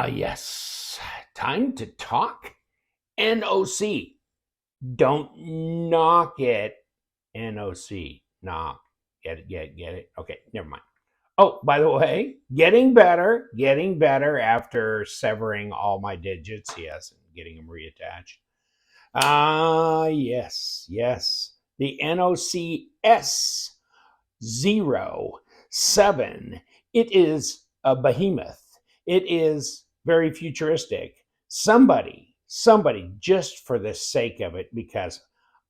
Yes. Time to talk NOC. Don't knock it. NOC. Knock. Get it. Okay, never mind. Oh, by the way, getting better after severing all my digits. Yes, and getting them reattached. Yes. The NOC S-07. It is a behemoth. It is very futuristic. Somebody, just for the sake of it, because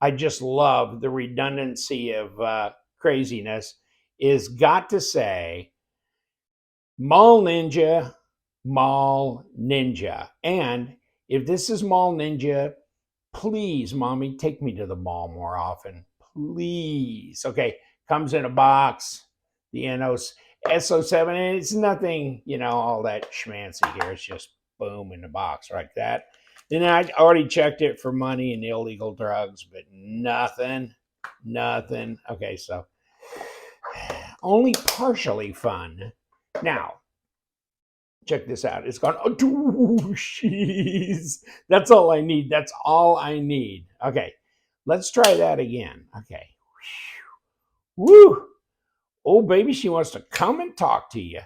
I just love the redundancy of craziness, is got to say Mall Ninja. And if this is Mall Ninja, please, mommy, take me to the mall more often. Please. Okay, comes in a box, the NOS S-07, and it's nothing, all that schmancy here. It's just boom in the box like that. And I already checked it for money and illegal drugs, but nothing. Okay, so only partially fun. Now, check this out. It's gone. Oh, jeez. That's all I need. That's all I need. Okay, let's try that again. Okay. Woo. Oh, baby, she wants to come and talk to you.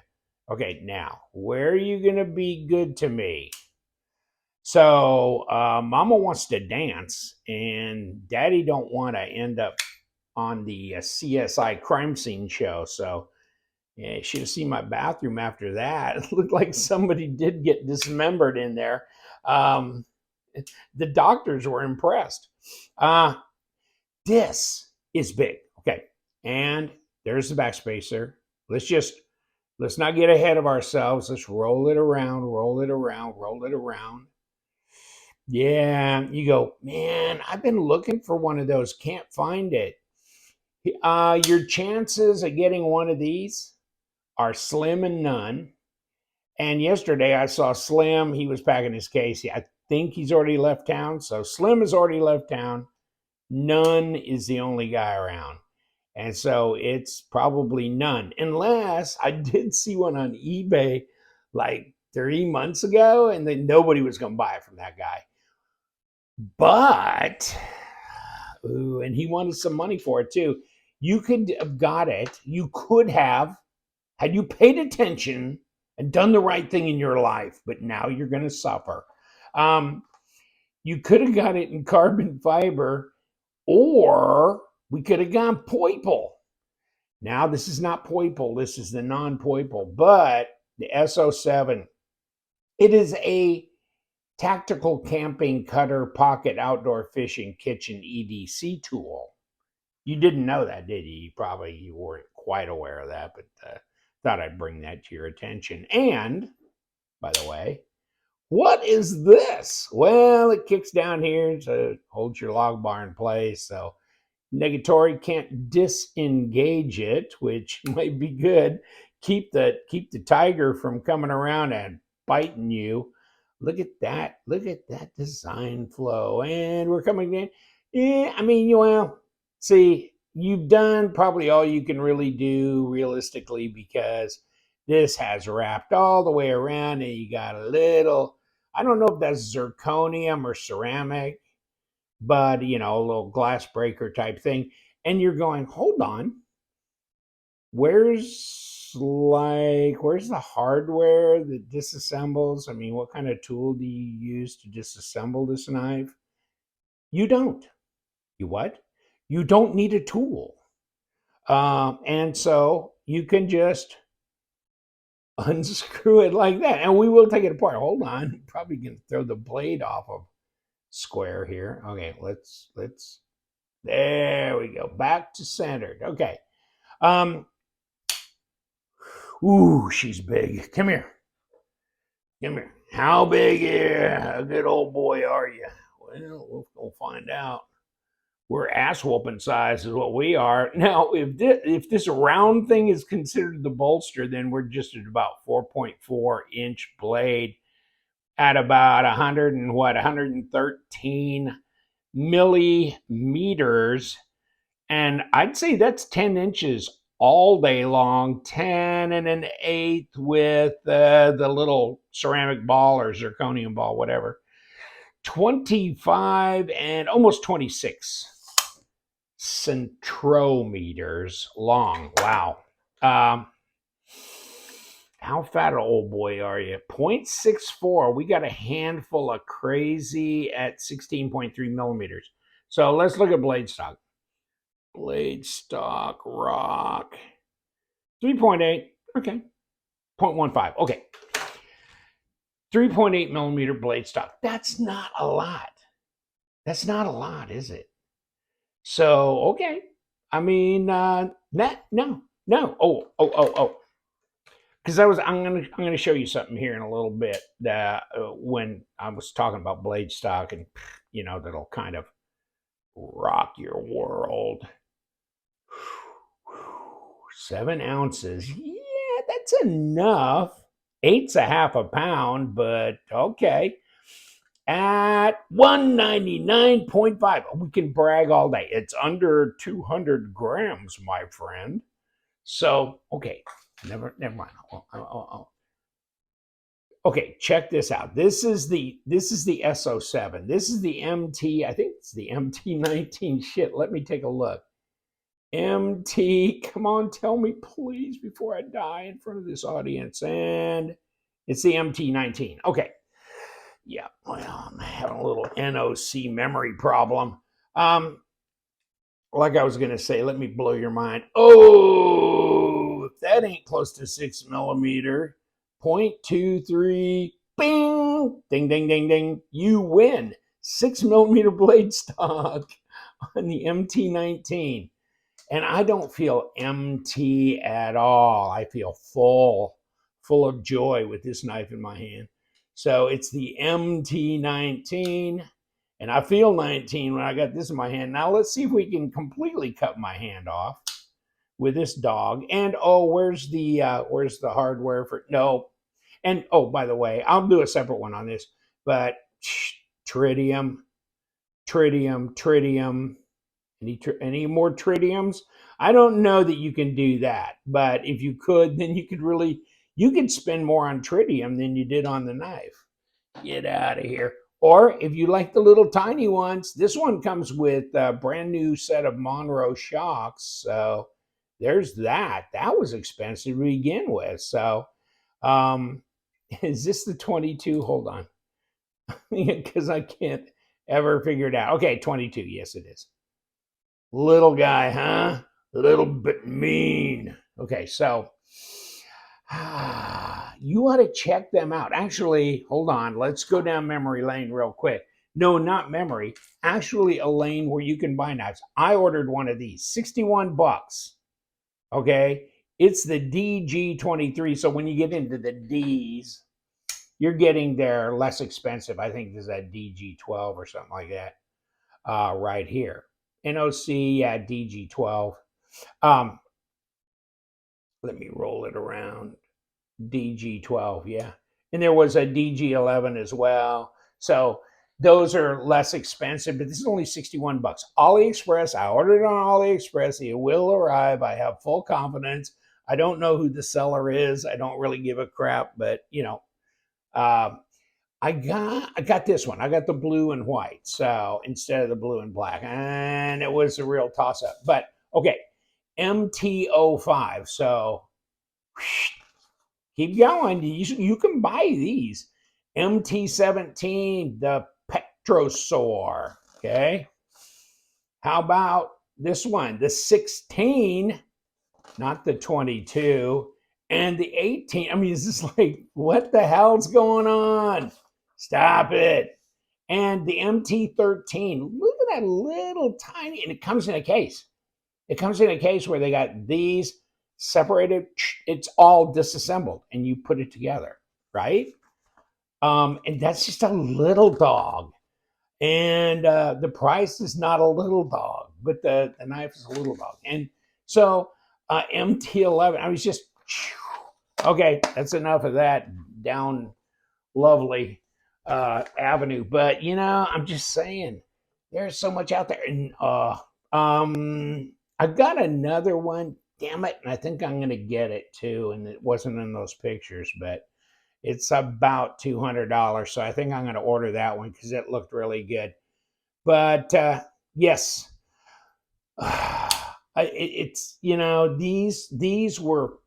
Okay, now, where are you going to be good to me? So, Mama wants to dance, and Daddy don't want to end up on the CSI crime scene show. So, yeah, you should have seen my bathroom after that. It looked like somebody did get dismembered in there. Um, the doctors were impressed. This is big. Okay. And there's the backspacer. Let's not get ahead of ourselves. Let's roll it around. Yeah. You go, man, I've been looking for one of those. Can't find it. Your chances of getting one of these are slim and none. And yesterday I saw Slim. He was packing his case. I think he's already left town. So Slim has already left town. None is the only guy around. And so it's probably none. Unless I did see one on eBay like 3 months ago, and then nobody was going to buy it from that guy. But, and he wanted some money for it too. You could have got it. You could have, had you paid attention and done the right thing in your life, but now you're going to suffer. You could have got it in carbon fiber, or we could have gone poiple. Now, this is not poiple. This is the non-poiple, but the S-07, it is a tactical camping cutter pocket outdoor fishing kitchen EDC tool. You didn't know that, did you? You weren't quite aware of that, but thought I'd bring that to your attention. And, by the way, what is this? Well, it kicks down here to hold your log bar in place. So negatory can't disengage it, which might be good. Keep the tiger from coming around and biting you. Look at that. Look at that design flow. And we're coming in. Yeah, I mean, well, see, you've done probably all you can really do realistically, because this has wrapped all the way around and you got a little, I don't know if that's zirconium or ceramic, but a little glass breaker type thing. And you're going, hold on, where's the hardware that disassembles? I mean, what kind of tool do you use to disassemble this knife? You don't. You what? You don't need a tool. And so you can just unscrew it like that. And we will take it apart. Hold on. I'm probably going to throw the blade off of square here. Okay, let's there we go. Back to centered. Okay. Ooh, she's big. Come here. How big? Yeah, a good old boy are you? Well, we'll find out. We're ass whooping size is what we are. Now, if this round thing is considered the bolster, then we're just at about 4.4-inch blade at about 113 millimeters. And I'd say that's 10 inches all day long, 10 and an eighth with the little ceramic ball or zirconium ball, whatever. 25 and almost 26 centrometers long. Wow. How fat an old boy are you? 0.64. We got a handful of crazy at 16.3 millimeters. So let's look at blade stock. Blade stock rock. 3.8. Okay. 0.15. Okay. 3.8 millimeter blade stock. That's not a lot. That's not a lot, is it? So, okay. I mean, no. Oh. Because I'm gonna show you something here in a little bit that when I was talking about blade stock and that'll kind of rock your world. 7 ounces, yeah, that's enough. Eight's a half a pound, but okay. At 199.5, we can brag all day. It's under 200 grams, my friend. So okay, never mind. Okay, check this out. This is the S-07. This is the MT. I think it's the MT-19. Shit, let me take a look. MT, come on, tell me please before I die in front of this audience. And it's the MT-19. Okay. Yeah, well, I'm having a little NOC memory problem. Like I was going to say, let me blow your mind. Oh, if that ain't close to 6 millimeter, 0.23, bing, ding, ding, ding, ding, you win. 6 millimeter blade stock on the MT-19. And I don't feel empty at all. I feel full of joy with this knife in my hand. So it's the MT-19. And I feel 19 when I got this in my hand. Now let's see if we can completely cut my hand off with this dog. And oh, where's the hardware for no? And oh, by the way, I'll do a separate one on this. But tritium. Any more tritiums? I don't know that you can do that, but if you could, then you could spend more on tritium than you did on the knife. Get out of here. Or if you like the little tiny ones, this one comes with a brand new set of Monroe shocks. So there's that. That was expensive to begin with. So is this the 22? Hold on. Because I can't ever figure it out. Okay, 22. Yes, it is. Little guy, huh? A little bit mean. Okay, so you ought to check them out. Actually, hold on. Let's go down memory lane real quick. No, not memory. Actually, a lane where you can buy knives. I ordered one of these, 61 bucks. Okay, it's the DG23. So when you get into the Ds, you're getting there less expensive. I think there's a DG12 or something like that right here. NOC, yeah, DG12. Um, let me roll it around. DG12, yeah. And there was a DG11 as well. So those are less expensive, but this is only 61 bucks. AliExpress, I ordered it on AliExpress. It will arrive. I have full confidence. I don't know who the seller is. I don't really give a crap, but I got this one. I got the blue and white. So instead of the blue and black, and it was a real toss up. But okay, MT-05. So keep going. You can buy these. MT-17, the Pectrosaur. Okay. How about this one? The 16, not the 22, and the 18. I mean, it's just like, what the hell's going on? Stop it. And the MT-13. Look at that little tiny, and it comes in a case. It comes in a case where they got these separated. It's all disassembled, and you put it together, right? And that's just a little dog. And the price is not a little dog, but the knife is a little dog. And so MT-11, I was just, okay, that's enough of that down lovely avenue. But, I'm just saying, there's so much out there. And I've got another one. damn it, and I think I'm going to get it too. And it wasn't in those pictures, but it's about $200. So I think I'm going to order that one because it looked really good. But yes, it's, you know, these were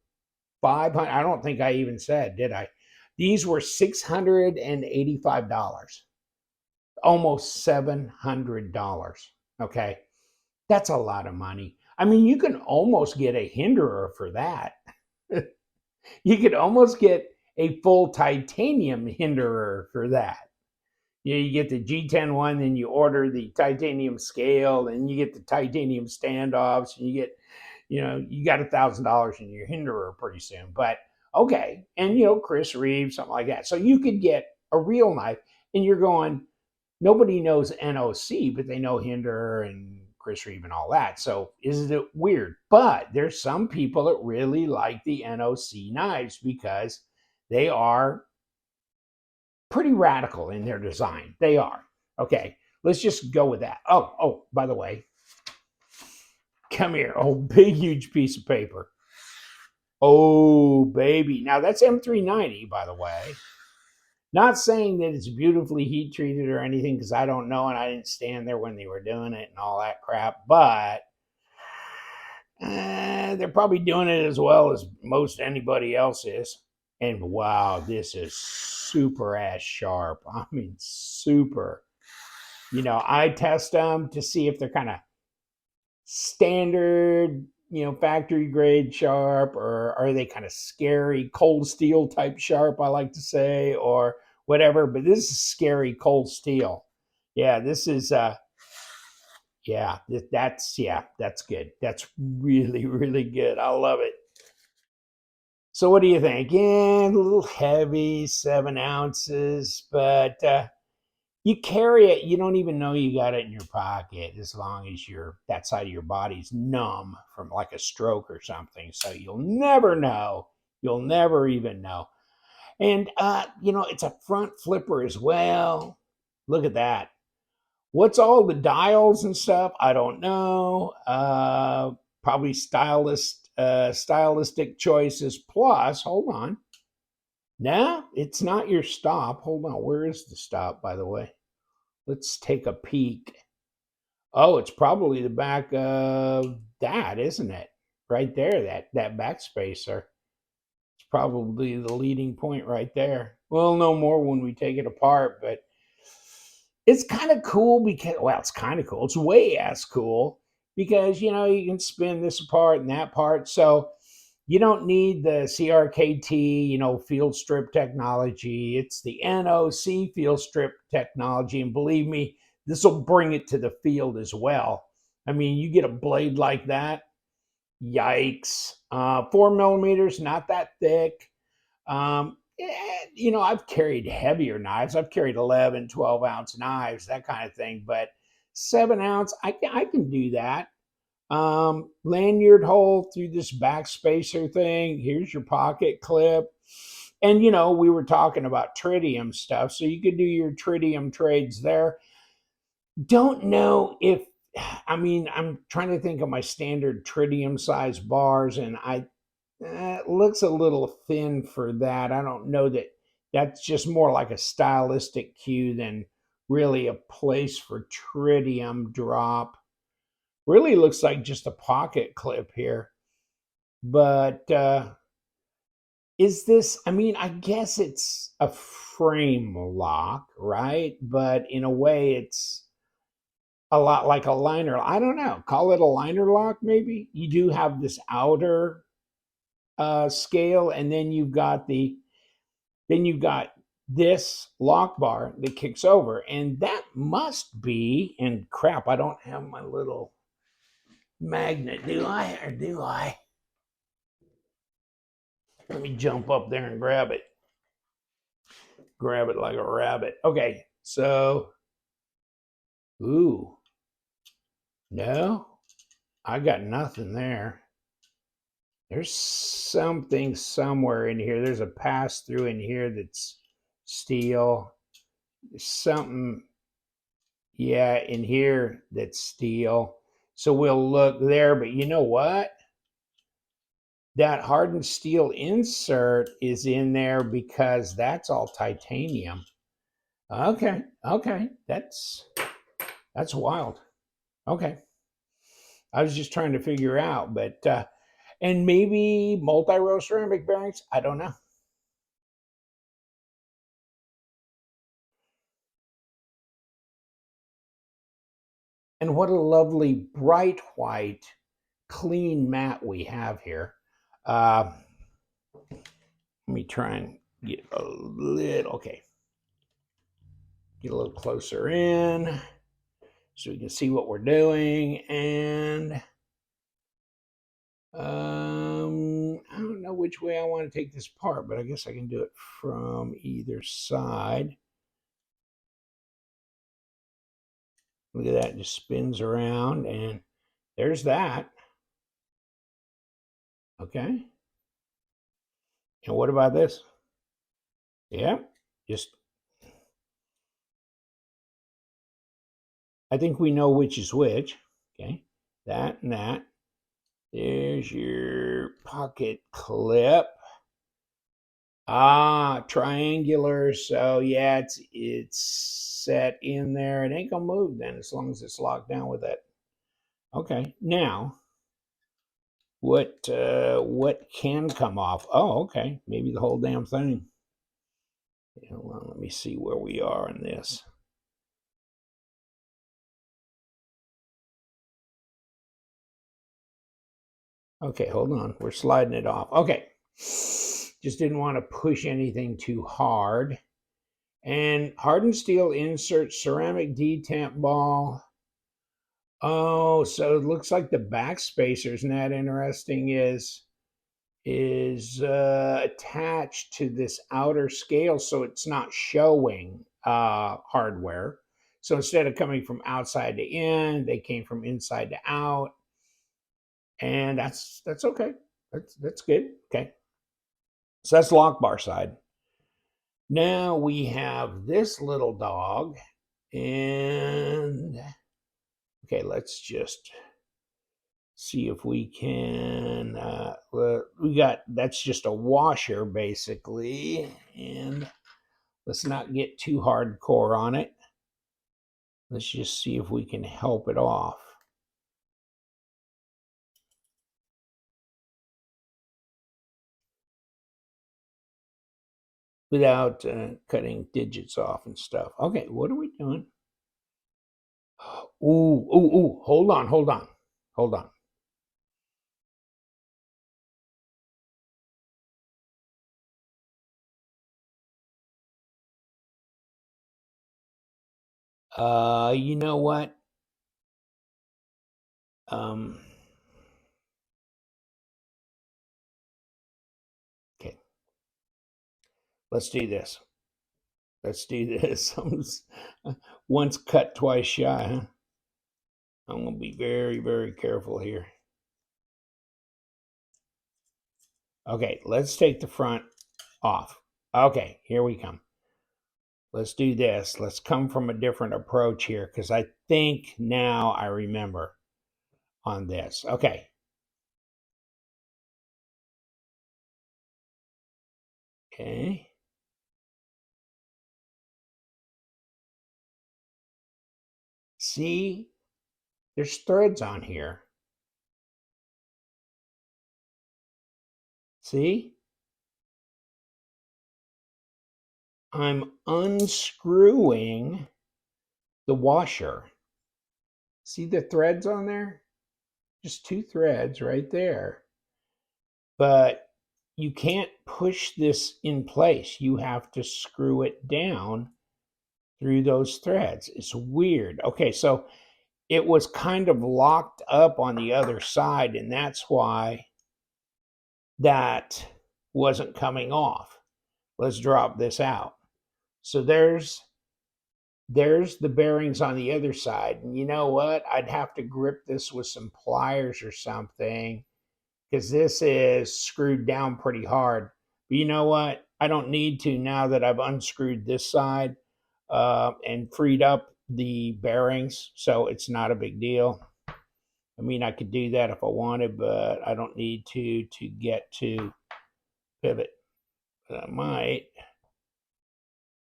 500. I don't think I even said, did I? These were $685, almost $700. Okay, that's a lot of money. I mean, you can almost get a hinderer for that. You could almost get a full titanium hinderer for that. You get the G10 one, then you order the titanium scale, and you get the titanium standoffs, and you get, you know, you got $1,000 in your hinderer pretty soon. But okay, and you know, Chris Reeves, something like that. So you could get a real knife, and you're going, nobody knows NOC, but they know Hinder and Chris Reeve and all that. So isn't it weird? But there's some people that really like the NOC knives because they are pretty radical in their design. They are. Okay, let's just go with that. Oh, by the way, come here. Oh, big, huge piece of paper. Oh, baby. Now that's M390, by the way. Not saying that it's beautifully heat treated or anything because I don't know and I didn't stand there when they were doing it and all that crap, but they're probably doing it as well as most anybody else is. And wow, this is super ass sharp. I mean, super. You know, I test them to see if they're kind of standard, you know, factory grade sharp, or are they kind of scary cold steel type sharp, I like to say, or whatever. But this is scary cold steel. Yeah, this is that's good. That's really, really good. I love it. So what do you think? Yeah, a little heavy, 7 ounces, but you carry it, you don't even know you got it in your pocket as long as that side of your body's numb from like a stroke or something. So you'll never know. You'll never even know. And you know, it's a front flipper as well. Look at that. What's all the dials and stuff? I don't know. Probably stylistic choices. Plus, hold on. No, it's not your stop. Hold on. Where is the stop, by the way? Let's take a peek. Oh, it's probably the back of that, isn't it? Right there, that back spacer. It's probably the leading point right there. We'll know more when we take it apart, but it's kind of cool because, well, it's kind of cool. It's way ass cool because, you know, you can spin this apart and that part. So you don't need the CRKT, you know, field strip technology. It's the NOC field strip technology. And believe me, this will bring it to the field as well. I mean, you get a blade like that, yikes. 4 millimeters, not that thick. You know, I've carried heavier knives. I've carried 11, 12 ounce knives, that kind of thing. But 7 ounce, I can do that. Lanyard hole through this back spacer thing. Here's your pocket clip. And, you know, we were talking about tritium stuff. So you could do your tritium trades there. Don't know if, I mean, I'm trying to think of my standard tritium size bars, and it looks a little thin for that. I don't know that that's just more like a stylistic cue than really a place for tritium drop. Really looks like just a pocket clip here. But is this, I mean, I guess it's a frame lock, right? But in a way, it's a lot like a liner. I don't know. Call it a liner lock, maybe. You do have this outer scale, and then you've got this lock bar that kicks over, and that must be. And crap, I don't have my little magnet, do I? Or do I? Let me jump up there and grab it. Grab it like a rabbit. Okay, so, ooh, no, I got nothing there. There's something somewhere in here. There's a pass through in here that's steel. There's something, yeah, in here that's steel. So we'll look there, but you know what? that hardened steel insert is in there because that's all titanium. Okay, okay, that's wild. Okay, I was just trying to figure out, but and maybe multi-row ceramic bearings. I don't know. And what a lovely bright white, clean mat we have here. Let me try and get a little. Okay, get a little closer in so we can see what we're doing. And I don't know which way I want to take this apart, but I guess I can do it from either side. Look at that, it just spins around, and there's that. Okay. And what about this? Yeah, just, I think we know which is which. Okay, that and that. There's your pocket clip. Ah, triangular. So yeah, it's set in there. It ain't gonna move then as long as it's locked down with that. Okay, now what can come off? Oh, okay, maybe the whole damn thing. Hold on, let me see where we are in this. Okay, hold on. We're sliding it off. Okay. Just didn't want to push anything too hard. And hardened steel insert ceramic detamp ball. Oh, so it looks like the back spacer, isn't that interesting? Is attached to this outer scale, so it's not showing hardware. So instead of coming from outside to in, they came from inside to out, and that's okay. That's good. Okay, so that's lock bar side. Now we have this little dog, and okay, let's just see if we can. We got, that's just a washer basically, and let's not get too hardcore on it. Let's just see if we can help it off. Without cutting digits off and stuff. Okay, what are we doing? Ooh, hold on. You know what? Um, okay, let's do this. Let's do this. Once cut, twice shy, huh? I'm going to be very, very careful here. Okay, let's take the front off. Okay, here we come. Let's do this. Let's come from a different approach here because I think now I remember on this. Okay. Okay. See, there's threads on here. See? I'm unscrewing the washer. See the threads on there? Just two threads right there. But you can't push this in place. You have to screw it down through those threads. It's weird. Okay, so it was kind of locked up on the other side, and that's why that wasn't coming off. Let's drop this out. So there's the bearings on the other side. And you know what? I'd have to grip this with some pliers or something because this is screwed down pretty hard. But you know what? I don't need to now that I've unscrewed this side and freed up the bearings. So it's not a big deal. I mean, I could do that if I wanted, but I don't need to get to pivot. But I might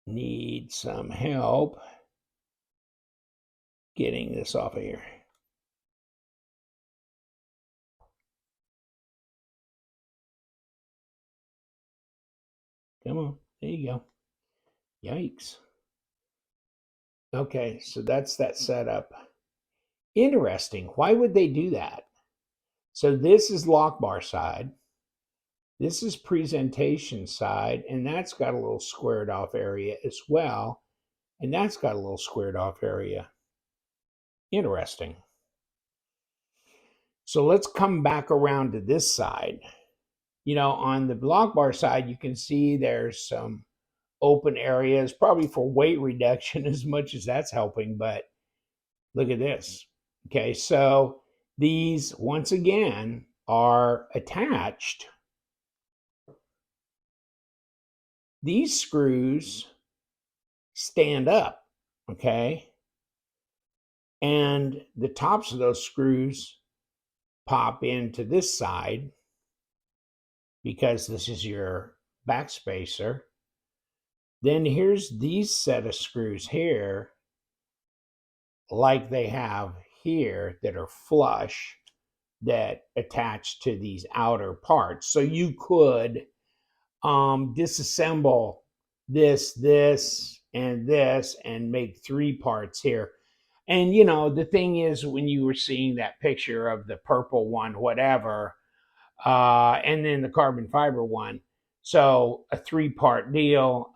need some help getting this off of here. Come on, there you go. Yikes. Okay, so that's that setup. Interesting. Why would they do that? So this is lock bar side. This is presentation side, and that's got a little squared off area as well. And that's got a little squared off area. Interesting. So let's come back around to this side. You know, on the block bar side, you can see there's some open areas, probably for weight reduction as much as that's helping. But look at this. Okay, so these, once again, are attached. These screws stand up, okay? And the tops of those screws pop into this side because this is your back spacer. Then here's these set of screws here, like they have here, that are flush, that attach to these outer parts. So you could disassemble this, and this, and make 3 parts here. And you know, the thing is, when you were seeing that picture of the purple one, whatever, and then the carbon fiber one, so a 3-part deal.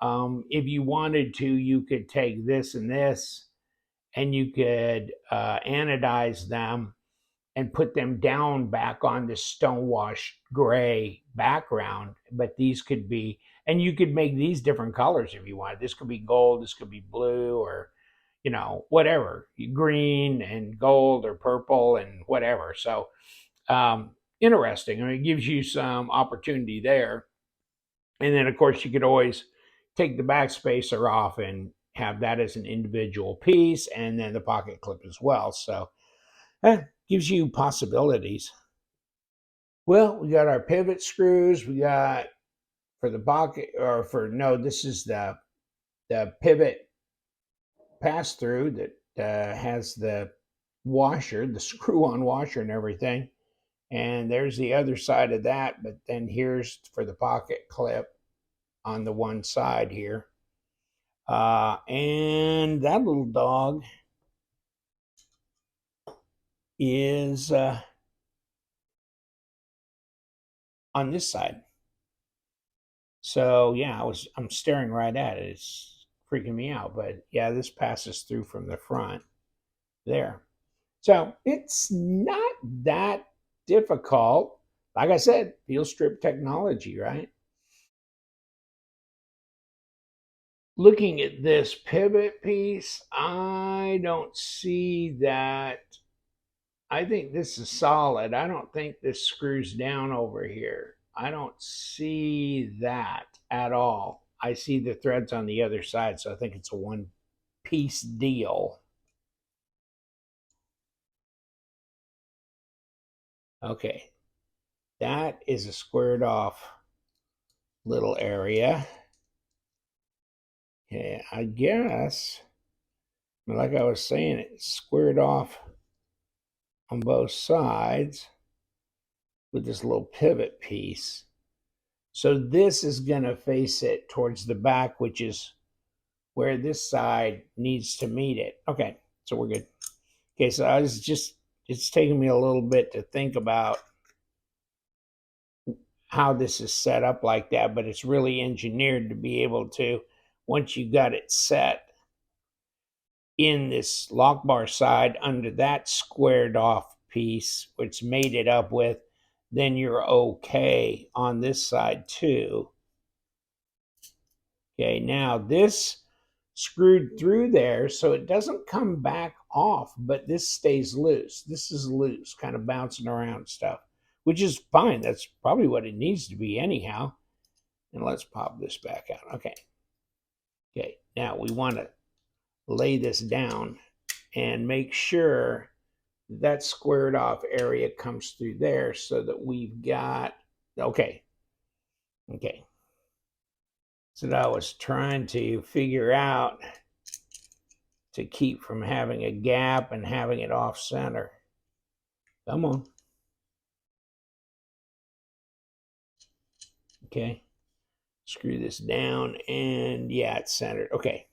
If you wanted to, you could take this and this, and you could anodize them and put them down back on this stonewashed gray background. But these could be, and you could make these different colors if you want. This could be gold, this could be blue, or you know, whatever, green and gold or purple and whatever. So interesting. I mean, it gives you some opportunity there. And then of course you could always take the back spacer off and have that as an individual piece, and then the pocket clip as well. So gives you possibilities. Well, we got our pivot screws. We got for the pocket, or for no, this is the pivot pass through that has the washer, the screw on washer, and everything. And there's the other side of that. But then here's for the pocket clip on the one side here. And that little dog is on this side. So yeah, I'm staring right at it. It's freaking me out. But yeah, this passes through from the front there. So it's not that difficult. Like I said, peel strip technology, right? Looking at this pivot piece, I don't see that. I think this is solid. I don't think this screws down over here. I don't see that at all. I see the threads on the other side, so I think it's a one piece deal. Okay, that is a squared off little area. Yeah, I guess, like I was saying, it's squared off on both sides with this little pivot piece. So this is going to face it towards the back, which is where this side needs to meet it. Okay, so we're good. Okay, so I was just, it's taking me a little bit to think about how this is set up like that, but it's really engineered to be able to, once you got it set in this lock bar side under that squared off piece, which made it up with, then you're okay on this side too. Okay, now this screwed through there, so it doesn't come back off, but this stays loose. This is loose, kind of bouncing around stuff, which is fine. That's probably what it needs to be anyhow. And let's pop this back out. Okay. Okay, now we want to lay this down and make sure that squared off area comes through there so that we've got, okay. So that I was trying to figure out to keep from having a gap and having it off center. Come on. Okay. Screw this down, and yeah, it's centered. Okay.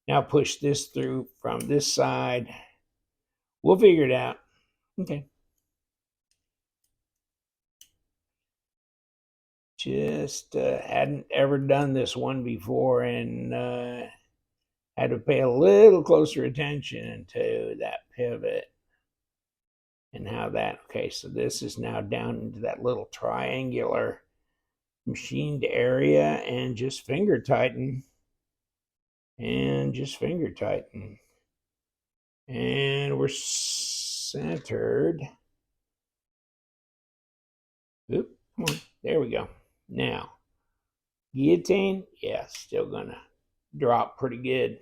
Now push this through from this side. We'll figure it out. Okay. Just hadn't ever done this one before, and had to pay a little closer attention to that pivot and how that, okay, so this is now down into that little triangular machined area, and just finger tighten, and just finger tighten. And we're centered. Oop, come on, there we go. Now, guillotine, yeah, still gonna drop pretty good.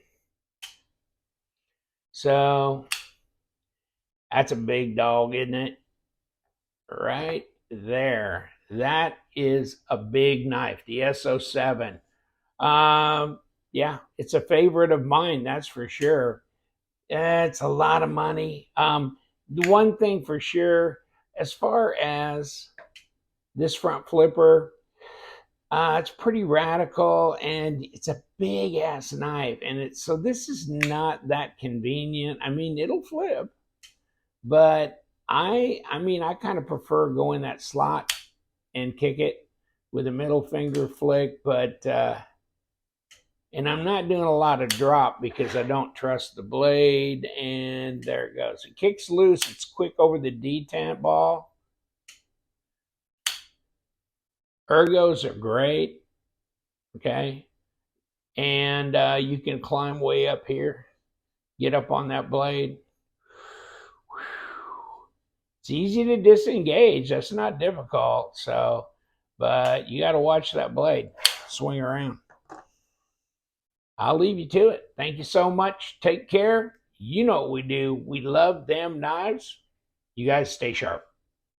So that's a big dog, isn't it? Right there. That is a big knife, the S-07. Yeah, it's a favorite of mine, that's for sure. It's a lot of money. The one thing for sure, as far as this front flipper, it's pretty radical, and it's a big ass knife, and it's so this is not that convenient. I mean, it'll flip, but I kind of prefer going that slot and kick it with a middle finger flick, but and I'm not doing a lot of drop because I don't trust the blade, and there it goes. It kicks loose, it's quick over the detent ball. Ergos are great, okay? And you can climb way up here, get up on that blade. It's easy to disengage, that's not difficult, so, but you got to watch that blade swing around. I'll leave you to it. Thank you so much. Take care. You know what we do. We love them knives. You guys stay sharp.